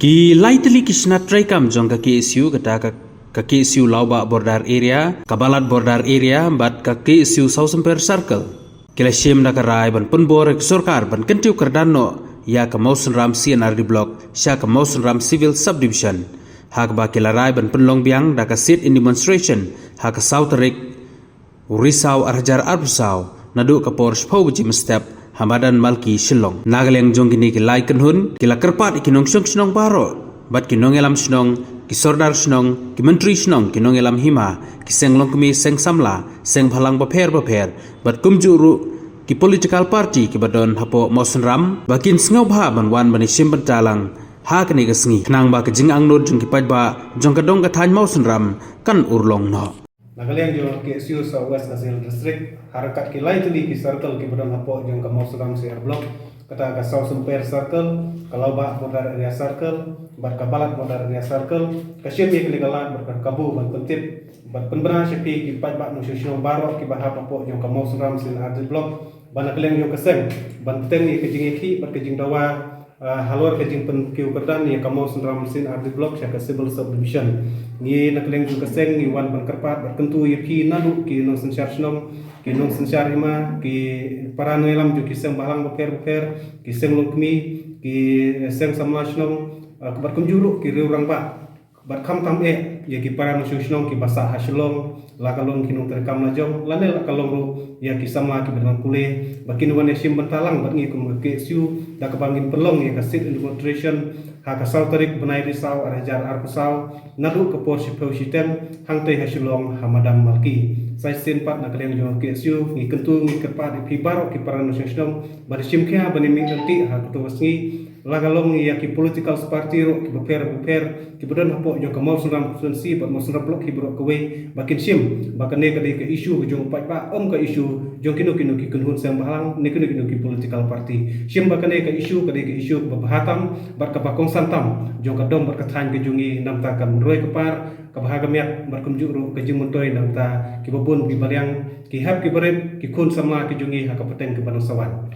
Ki laitili kisna traikam jong ka KSU kata ka KSU lauba border area, kabalat border area bat ka KSU Sausemper Circle. Kila shem na karai ban punbor ek sorkar ban kentiu kardano ya ka Mausun Ram CNRD block sya ka Mausun Ram civil subdivision. Hak ba kila rai ban punlong biang da ka sit in demonstration hak ka South Rik Urisau Arjar Arbusau nadu ka Porsche Pawji step Hamadan Malki Shillong Nagaleng jong kini ki lai kenhun kila kerpat ikinong syong snong baro bat kinong elam snong ki sordar snong ki menteri snong kinong elam hima ki senglong kemi seng samla seng phalang baper bat kumjuru ki political party ki badon hapo Mausun Ram bakin sngau bha ban wan bani sim bantalang ha kani ka sngi nang ba ka jing angnod jong ki pajba jong ka dong ka than Mausun Ram kan urlong no Nagaleng jo KSU Southwest National District harakat ki lai tuli ki circle ki badan hapo jong ka Mausun Ram CR block kata ka Sausemper Circle kalau ba border area circle bat ka balat border area circle ka syem ki legalan bar kabu ban pentip bat penbra syepi ki pat ba nu syusyo baro ki bahap hapo jong ka Mausun Ram CR block ban nagaleng jo kesem ban teng ni ke jing ki bat ke jing dawa halor ke jing pen kiu kerdan ni ka Mausun Ram CR block sya ka civil subdivision ni nakaleng ju kaseng ni wan ban kerpat bat kentu yki nalu ki nong sensyar snong ki nong sensyar hima ki para nelam ju ki seng balang beker ki seng longkmi ki seng samla snong bat kunjuru ki riurang ba bat kham tam e ye ki para nong snong ki basa haslong la kalong ki nong terekam najong lane la kalong ru ya ki sama ki benang kule bakin wan sim bentalang bat ngi kum KSU da kabangin pelong ye ka sit in demonstration ha ka Sauterik benai risau Arjar Arbusau nadu ke Porsche Pawsitem hang tei hasilong Hamadam Malki sai sin pat na kaleng jo KSU ngi kentu ngi kerpa di pibaro ki para nasional bari simkha bani mi nanti ha ketu wasngi lagalong ya ki political party ro ki beper ki bedan hapo jo ka Mausun Ram konstituensi bat Mausun Ram block ki bro kewe bakin sim bakane ka de ke isu jo pat ba ka isu jo kinu ki kunhun sem balang ne kinu ki political party sim bakane ka isu bahatam bat ka bakong santam jo ka dom bat ka than ke jungi namta kan roi kepar ka bahagamiak bat kumju ro ke jing montoi namta ki babun bi balyang ki hap ki baret ki kun sama ki jungi ha ka peteng ke banang sawan